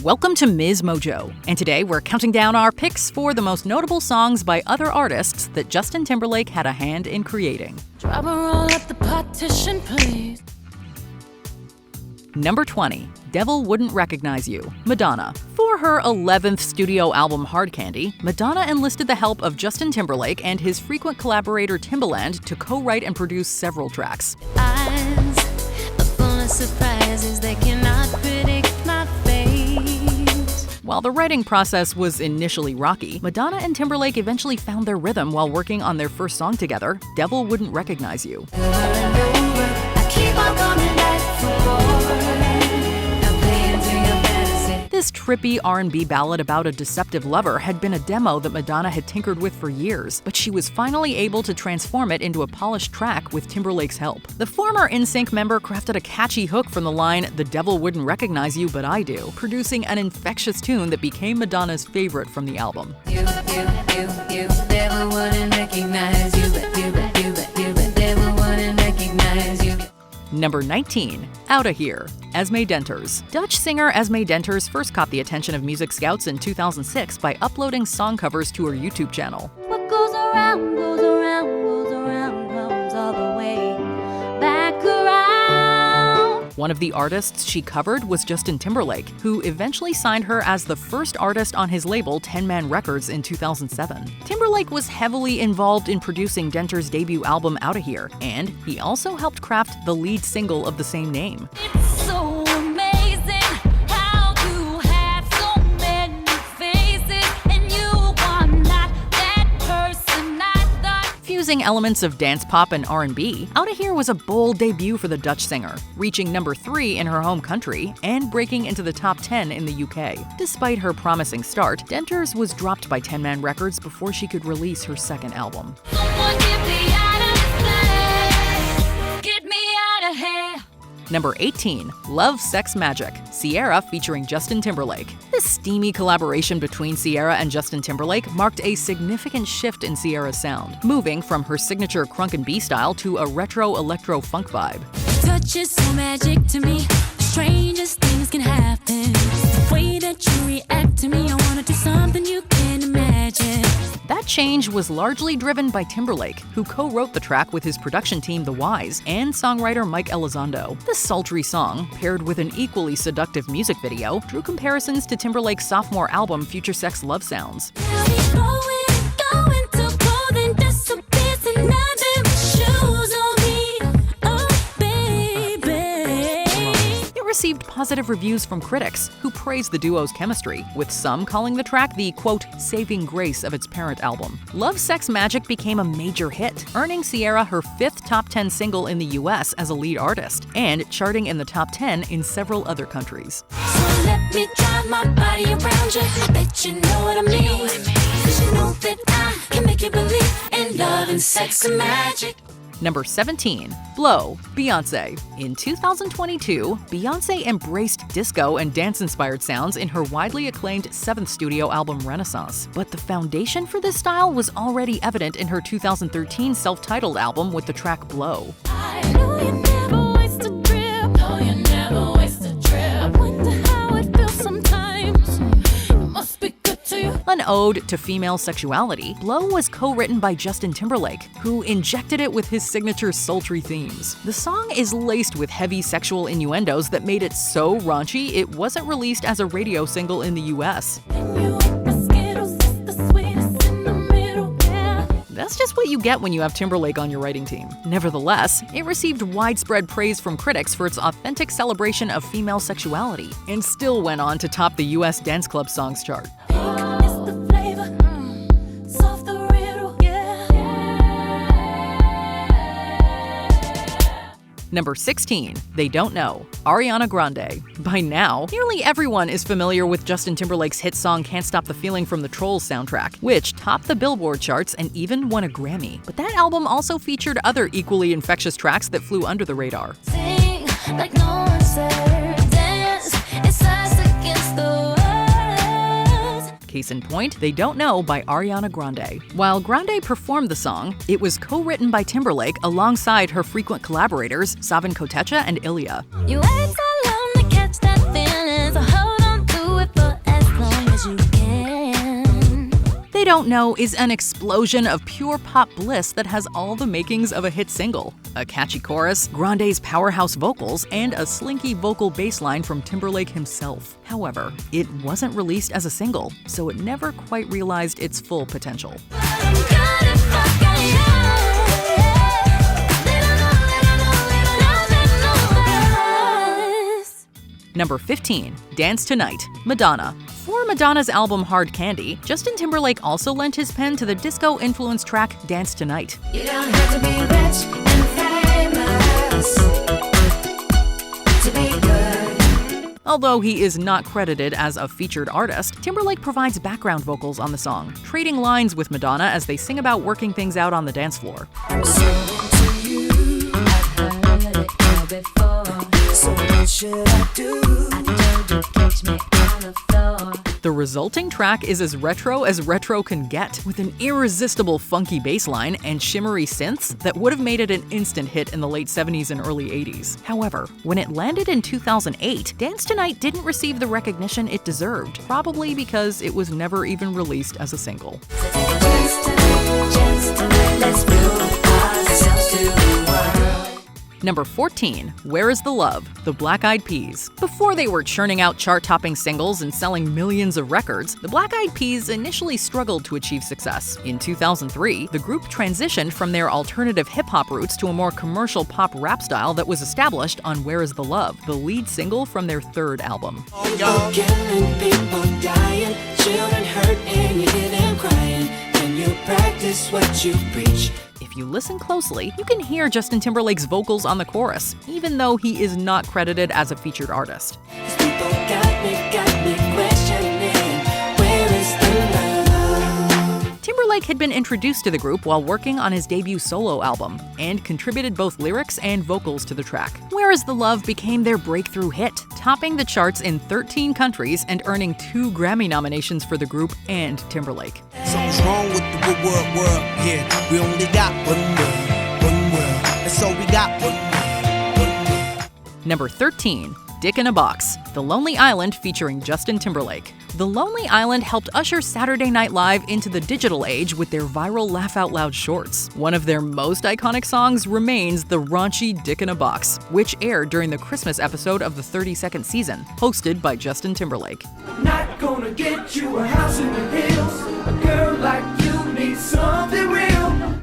Welcome to MsMojo, and today we're counting down our picks for the most notable songs by other artists that Justin Timberlake had a hand in creating. Drop a roll up the partition, please. Number 20. Devil Wouldn't Recognize You, Madonna. For her 11th studio album Hard Candy, Madonna enlisted the help of Justin Timberlake and his frequent collaborator Timbaland to co-write and produce several tracks. Eyes are full of surprises, they cannot predict my fate. While the writing process was initially rocky, Madonna and Timberlake eventually found their rhythm while working on their first song together, Devil Wouldn't Recognize You. I keep on coming back for more. I'm playing to your fantasy. This trippy R&B ballad about a deceptive lover had been a demo that Madonna had tinkered with for years, but she was finally able to transform it into a polished track with Timberlake's help. The former NSYNC member crafted a catchy hook from the line, "The devil wouldn't recognize you, but I do," producing an infectious tune that became Madonna's favorite from the album. You, devil wouldn't recognize you, but devil wouldn't recognize you. Number 19. Outta Here, Esme Denters. Dutch singer Esme Denters first caught the attention of music scouts in 2006 by uploading song covers to her YouTube channel. What goes around, comes all the way back around. One of the artists she covered was Justin Timberlake, who eventually signed her as the first artist on his label 10 Man Records in 2007. Timberlake was heavily involved in producing Denters' debut album Outta Here, and he also helped craft the lead single of the same name. It's so amazing how you have so many faces, and you are not that person I thought. Fusing elements of dance pop and R&B, Outta Here was a bold debut for the Dutch singer, reaching number 3 in her home country and breaking into the top 10 in the UK. Despite her promising start, Denters was dropped by 10 Man Records before she could release her second album. Someone get me out of this place. Get me out of here. Number 18. Love, Sex, Magic, Ciara featuring Justin Timberlake. This steamy collaboration between Ciara and Justin Timberlake marked a significant shift in Ciara's sound, moving from her signature crunk and B style to a retro electro-funk vibe. Touch is so magic to me. The strangest things can happen. The way that you react to me, I wanna do something you can't imagine. That change was largely driven by Timberlake, who co-wrote the track with his production team The Wise and songwriter Mike Elizondo. The sultry song, paired with an equally seductive music video, drew comparisons to Timberlake's sophomore album Future Sex Love Sounds. Received positive reviews from critics, who praised the duo's chemistry, with some calling the track the, quote, saving grace of its parent album. Love, Sex, Magic became a major hit, earning Ciara her 5th top 10 single in the US as a lead artist, and charting in the top 10 in several other countries. So let me drive my body around you. I bet you know what I mean. 'Cause you know that I can make you believe in love and sex and magic. Number 17. Blow, Beyoncé. In 2022, Beyoncé embraced disco and dance-inspired sounds in her widely acclaimed 7th studio album Renaissance. But the foundation for this style was already evident in her 2013 self-titled album with the track Blow. I know you never waste a trip. No, you never waste a trip. I wonder how it feels sometimes. It must be good to you. An ode to female sexuality, Blow was co-written by Justin Timberlake, who injected it with his signature sultry themes. The song is laced with heavy sexual innuendos that made it so raunchy it wasn't released as a radio single in the US. That's just what you get when you have Timberlake on your writing team. Nevertheless, it received widespread praise from critics for its authentic celebration of female sexuality, and still went on to top the US Dance Club Songs chart. Number 16. They Don't Know, Ariana Grande. By now, nearly everyone is familiar with Justin Timberlake's hit song Can't Stop the Feeling from the Trolls soundtrack, which topped the Billboard charts and even won a Grammy. But that album also featured other equally infectious tracks that flew under the radar. Sing like no one said, dance, it's us against the world. Case in point, They Don't Know by Ariana Grande. While Grande performed the song, it was co-written by Timberlake alongside her frequent collaborators Savan Kotecha and Ilya. You wait so long to catch that feeling, so hold on to it for You Don't Know is an explosion of pure pop bliss that has all the makings of a hit single. A catchy chorus, Grande's powerhouse vocals, and a slinky vocal bass line from Timberlake himself. However, it wasn't released as a single, so it never quite realized its full potential. Number 15, Dance Tonight, Madonna. For Madonna's album Hard Candy, Justin Timberlake also lent his pen to the disco-influenced track Dance Tonight. You don't have to be rich and famous to be good. Although he is not credited as a featured artist, Timberlake provides background vocals on the song, trading lines with Madonna as they sing about working things out on the dance floor. I'm so into you, I've heard it all before. So what should I do? I told you catch me on the floor. The resulting track is as retro can get, with an irresistible funky bass line and shimmery synths that would have made it an instant hit in the late 70s and early 80s. However, when it landed in 2008, Dance Tonight didn't receive the recognition it deserved, probably because it was never even released as a single. Just tonight, let's build ourselves to the world. Number 14, Where Is the Love? The Black Eyed Peas. Before they were churning out chart-topping singles and selling millions of records, the Black Eyed Peas initially struggled to achieve success. In 2003, the group transitioned from their alternative hip-hop roots to a more commercial pop rap style that was established on Where Is the Love, the lead single from their third album. People killing, people dying, children hurt and you hear them crying, and you practice what you preach. If you listen closely, you can hear Justin Timberlake's vocals on the chorus, even though he is not credited as a featured artist. These people got me questioning, where is the love? Timberlake had been introduced to the group while working on his debut solo album, and contributed both lyrics and vocals to the track. Where Is the Love became their breakthrough hit, topping the charts in 13 countries and earning 2 Grammy nominations for the group and Timberlake. Something's wrong with the world, yeah. We only got one world. That's all we got, one world. Number 13, Dick in a Box, The Lonely Island featuring Justin Timberlake. The Lonely Island helped usher Saturday Night Live into the digital age with their viral Laugh Out Loud shorts. One of their most iconic songs remains the raunchy Dick in a Box, which aired during the Christmas episode of the 32nd season, hosted by Justin Timberlake. Not gonna get you a house in the hills. A girl like you needs something real.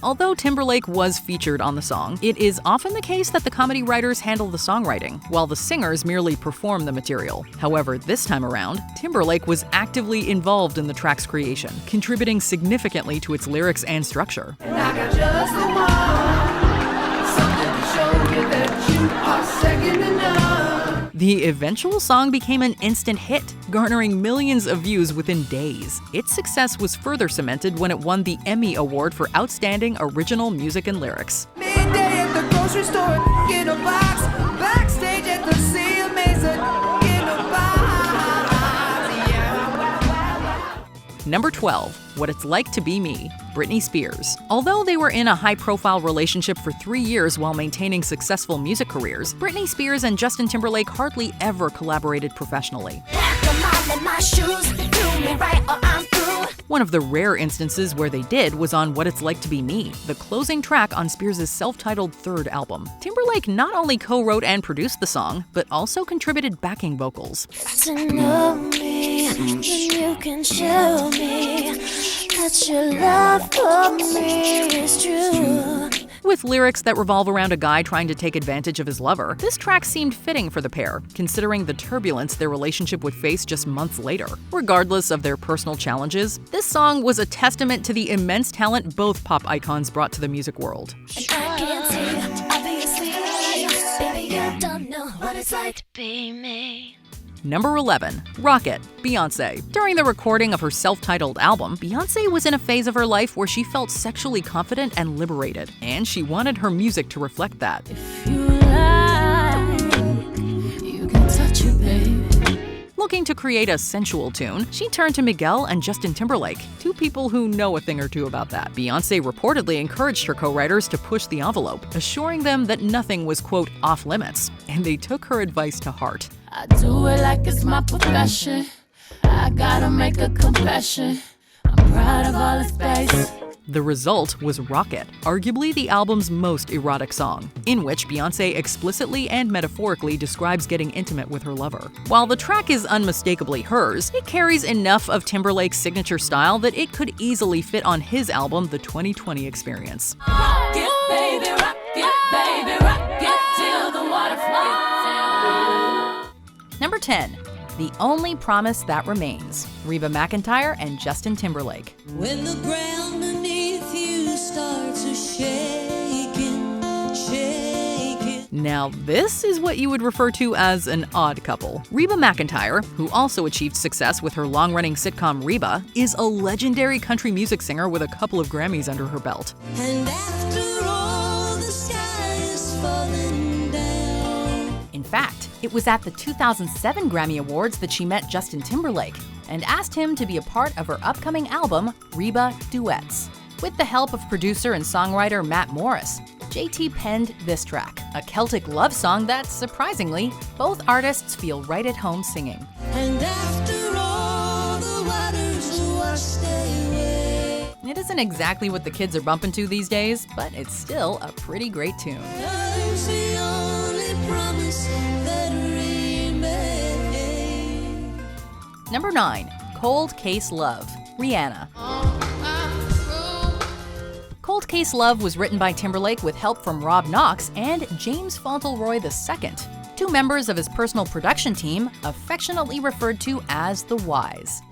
Although Timberlake was featured on the song, it is often the case that the comedy writers handle the songwriting, while the singers merely perform the material. However, this time around, Timberlake was actively involved in the track's creation, contributing significantly to its lyrics and structure. And I got just the one, something to show you that you are second to none. The eventual song became an instant hit, garnering millions of views within days. Its success was further cemented when it won the Emmy Award for Outstanding Original Music and Lyrics. Midday at the grocery store, in a box. Backstage at the CMA's, in a box. Yeah. Number 12, What It's Like to Be Me, Britney Spears. Although they were in a high-profile relationship for 3 years while maintaining successful music careers, Britney Spears and Justin Timberlake hardly ever collaborated professionally. One of the rare instances where they did was on What It's Like to Be Me, the closing track on Spears' self-titled third album. Timberlake not only co-wrote and produced the song, but also contributed backing vocals. To know me, then you can show me that your love for me is true. With lyrics that revolve around a guy trying to take advantage of his lover, this track seemed fitting for the pair, considering the turbulence their relationship would face just months later. Regardless of their personal challenges, this song was a testament to the immense talent both pop icons brought to the music world. And I can't see, obviously, baby, you don't know what it's like to be me. Number 11, Rocket, Beyoncé. During the recording of her self-titled album, Beyoncé was in a phase of her life where she felt sexually confident and liberated, and she wanted her music to reflect that. If you like, you can touch it, baby. Looking to create a sensual tune, she turned to Miguel and Justin Timberlake, two people who know a thing or two about that. Beyoncé reportedly encouraged her co-writers to push the envelope, assuring them that nothing was, quote, off limits, and they took her advice to heart. I do it like it's my profession. I gotta make a confession. I'm proud of all its bass. The result was Rocket, arguably the album's most erotic song, in which Beyoncé explicitly and metaphorically describes getting intimate with her lover. While the track is unmistakably hers, it carries enough of Timberlake's signature style that it could easily fit on his album, The 2020 Experience. Rock it, baby, rock it till the water flows. Number 10. The Only Promise That Remains, Reba McEntire and Justin Timberlake. When the ground beneath you starts to shaking. Now this is what you would refer to as an odd couple. Reba McEntire, who also achieved success with her long-running sitcom Reba, is a legendary country music singer with a couple of Grammys under her belt. And after all, the sky is falling down. In fact, it was at the 2007 Grammy Awards that she met Justin Timberlake and asked him to be a part of her upcoming album, Reba Duets. With the help of producer and songwriter Matt Morris, JT penned this track, a Celtic love song that, surprisingly, both artists feel right at home singing. And after all, the waters washed away. It isn't exactly what the kids are bumping to these days, but it's still a pretty great tune. Love's the only promise that remains. Number 9. Cold Case Love, Rihanna. Cold Case Love was written by Timberlake with help from Rob Knox and James Fauntleroy II, two members of his personal production team, affectionately referred to as the Wise.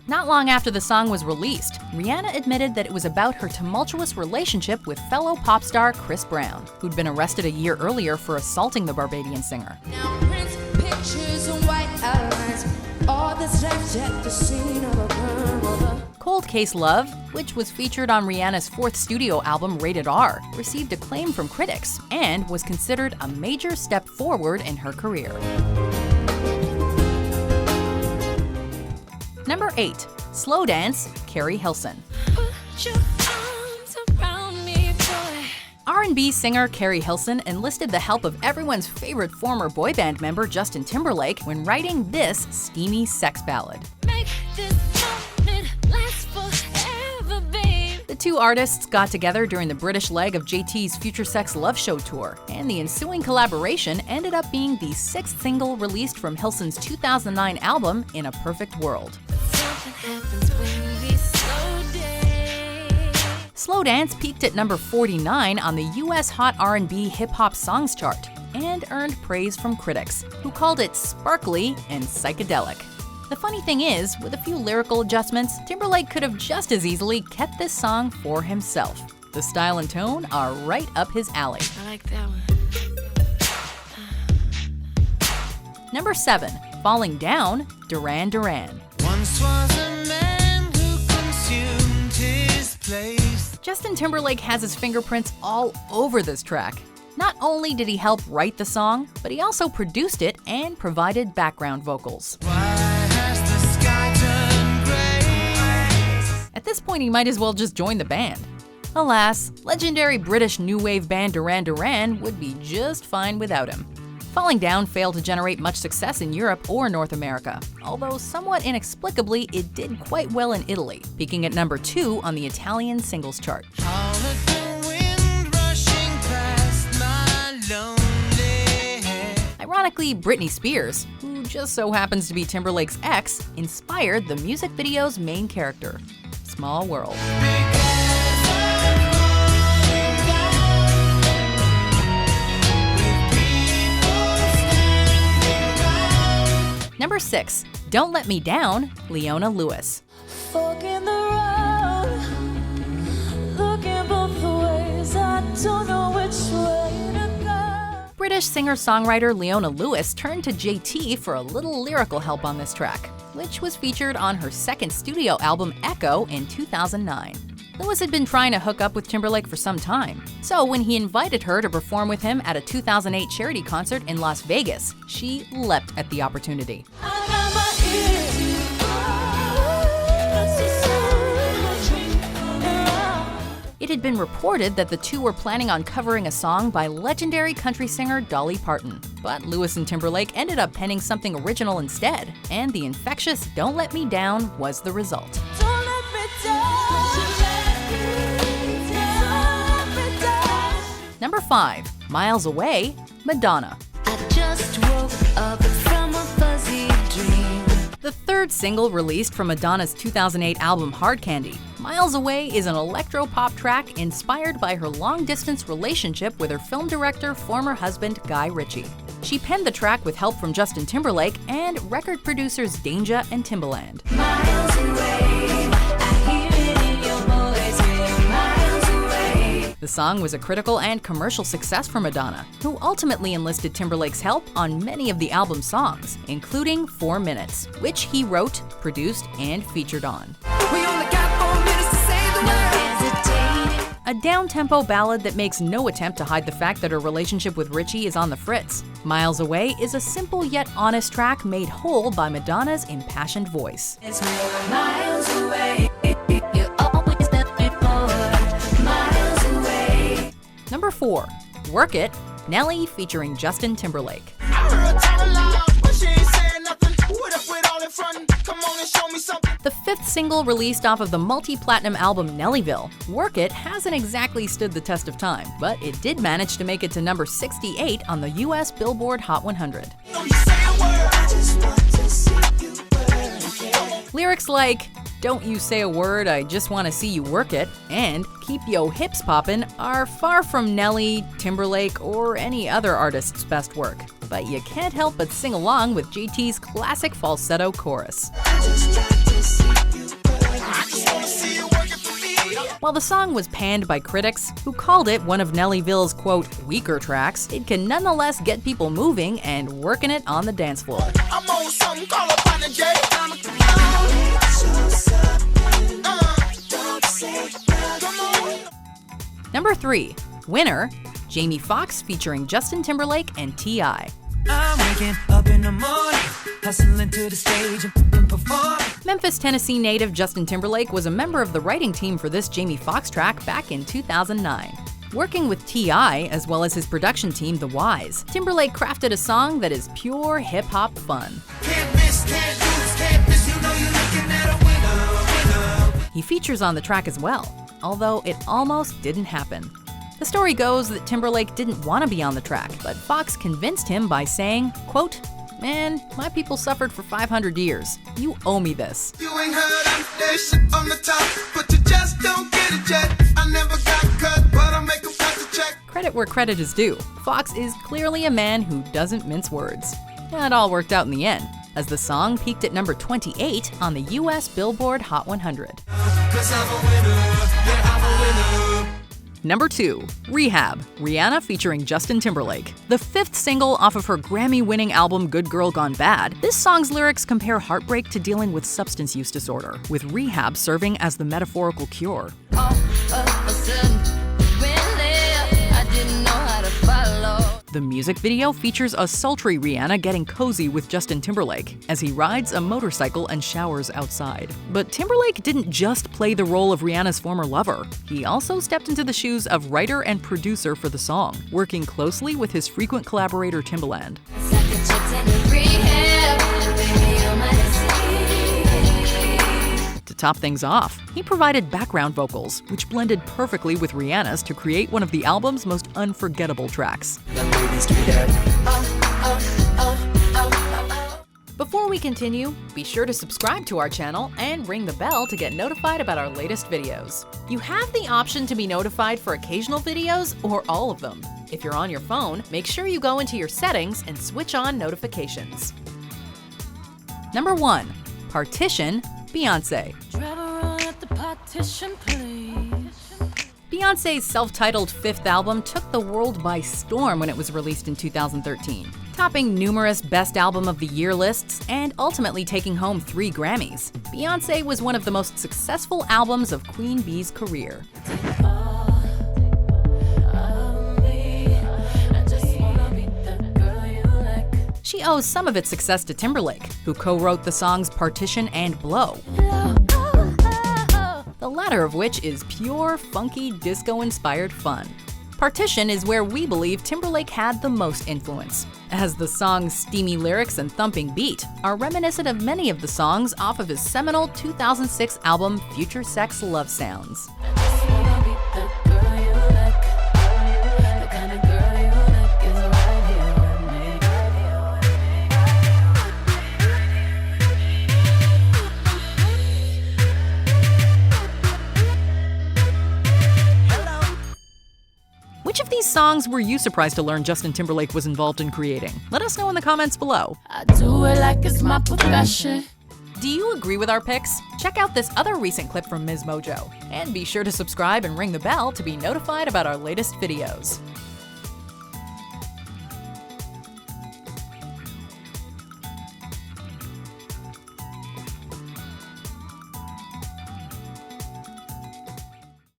Not long after the song was released, Rihanna admitted that it was about her tumultuous relationship with fellow pop star Chris Brown, who'd been arrested a year earlier for assaulting the Barbadian singer. Now prints, pictures, and white outlines. All that's left at the scene of a murder. Cold Case Love, which was featured on Rihanna's fourth studio album Rated R, received acclaim from critics and was considered a major step forward in her career. Number 8. Slow Dance, Carrie Hilson. Put your arms around me, boy. R&B singer Carrie Hilson enlisted the help of everyone's favorite former boy band member Justin Timberlake when writing this steamy sex ballad. Make this moment last forever, babe. The two artists got together during the British leg of JT's Future Sex Love Show tour, and the ensuing collaboration ended up being the 6th single released from Hilson's 2009 album, In a Perfect World. Something happens when we slow down. Slow Dance peaked at number 49 on the US Hot R&B Hip Hop Songs chart and earned praise from critics, who called it sparkly and psychedelic. The funny thing is, with a few lyrical adjustments, Timberlake could have just as easily kept this song for himself. The style and tone are right up his alley. I like that one. Number 7. Falling Down, Duran Duran. Once was a man who consumed his place. Justin Timberlake has his fingerprints all over this track. Not only did he help write the song, but he also produced it and provided background vocals. Why has the sky turned gray? At this point, he might as well just join the band. Alas, legendary British new wave band Duran Duran would be just fine without him. Falling Down failed to generate much success in Europe or North America, although somewhat inexplicably, it did quite well in Italy, peaking at number 2 on the Italian singles chart. All of the wind rushing past my lonely head. Ironically, Britney Spears, who just so happens to be Timberlake's ex, inspired the music video's main character. Small world. Number 6. Don't Let Me Down, Leona Lewis. Fork in the road, looking both ways. I don't know which way to go. British singer-songwriter Leona Lewis turned to JT for a little lyrical help on this track, which was featured on her second studio album Echo in 2009. Lewis had been trying to hook up with Timberlake for some time, so when he invited her to perform with him at a 2008 charity concert in Las Vegas, she leapt at the opportunity. I got my ear to you. I see so much around. It had been reported that the two were planning on covering a song by legendary country singer Dolly Parton. But Lewis and Timberlake ended up penning something original instead, and the infectious Don't Let Me Down was the result. Don't let me down. Don't let me down. Number 5. Miles Away, Madonna. I just woke up from a fuzzy dream. The third single released from Madonna's 2008 album Hard Candy, Miles Away is an electro-pop track inspired by her long-distance relationship with her film director, former husband Guy Ritchie. She penned the track with help from Justin Timberlake and record producers Danja and Timbaland. Miles away, I hear it in your voice, we're miles away. The song was a critical and commercial success for Madonna, who ultimately enlisted Timberlake's help on many of the album's songs, including 4 Minutes, which he wrote, produced, and featured on. We only got 4 minutes to say the No word. hesitating. A down-tempo ballad that makes no attempt to hide the fact that her relationship with Ritchie is on the fritz. Miles Away is a simple yet honest track made whole by Madonna's impassioned voice. It's miles away. You always left me for miles away. Number 4. Work It, Nelly featuring Justin Timberlake. I heard her tell a lie, but she ain't saying nothing. What up with all that frontin'? Come on and show me something. The 5th single released off of the multi-platinum album Nellyville, Work It hasn't exactly stood the test of time, but it did manage to make it to number 68 on the US Billboard Hot 100. Don't you say a word. I just want to see you work it. Lyrics like, "Don't you say a word, I just want to see you work it," and "Keep yo hips poppin'" are far from Nelly, Timberlake, or any other artist's best work. But you can't help but sing along with JT's classic falsetto chorus. I just want to see you work it. I just want to see you work it for me. While the song was panned by critics, who called it one of Nellyville's, quote, weaker tracks, it can nonetheless get people moving and working it on the dance floor. I'm on something, call up on the J. Number 3. Winner, Jamie Foxx featuring Justin Timberlake and T.I. I'm waking up in the morning, hustling to the stage and performing. Memphis, Tennessee native Justin Timberlake was a member of the writing team for this Jamie Foxx track back in 2009. Working with T.I., as well as his production team, The Wise, Timberlake crafted a song that is pure hip-hop fun. Can't miss, can't lose, can't miss. You know you're looking at a winner. He features on the track as well, although it almost didn't happen. The story goes that Timberlake didn't want to be on the track, but Fox convinced him by saying, quote, "Man, my people suffered for 500 years. You owe me this." You ain't heard I'm there shit on the top, but you just don't get it yet. I never got cut, but I make 'em cut the check. Credit where credit is due. Fox is clearly a man who doesn't mince words. It all worked out in the end, as the song peaked at number 28 on the US Billboard Hot 100. 'Cause I'm a winner, yeah, I'm a winner. Number 2. Rehab, Rihanna featuring Justin Timberlake. The 5th single off of her Grammy-winning album Good Girl Gone Bad, this song's lyrics compare heartbreak to dealing with substance use disorder, with rehab serving as the metaphorical cure. All of a sudden, really, I didn't know how to follow. The music video features a sultry Rihanna getting cozy with Justin Timberlake as he rides a motorcycle and showers outside. But Timberlake didn't just play the role of Rihanna's former lover. He also stepped into the shoes of writer and producer for the song, working closely with his frequent collaborator Timbaland. It's like a chick's in rehab, baby, you're my disease. To top things off, he provided background vocals, which blended perfectly with Rihanna's to create one of the album's most unforgettable tracks. Before we continue, be sure to subscribe to our channel and ring the bell to get notified about our latest videos. You have the option to be notified for occasional videos or all of them. If you're on your phone, make sure you go into your settings and switch on notifications. Number 1. Partition, Beyoncé. Drive around at the partition, please. Beyoncé's self-titled 5th album took the world by storm when it was released in 2013, topping numerous Best Album of the Year lists and ultimately taking home 3 Grammys. Beyoncé was one of the most successful albums of Queen Bee's career. She owes some of its success to Timberlake, who co-wrote the songs Partition and Blow. The latter latter of which is pure, funky, disco-inspired fun. Partition is where we believe Timberlake had the most influence, as the song's steamy lyrics and thumping beat are reminiscent of many of the songs off of his seminal 2006 album Future Sex Love Sounds. Which of these songs were you surprised to learn Justin Timberlake was involved in creating? Let us know in the comments below. I do it like it's my profession. Do you agree with our picks? Check out this other recent clip from MsMojo. And be sure to subscribe and ring the bell to be notified about our latest videos.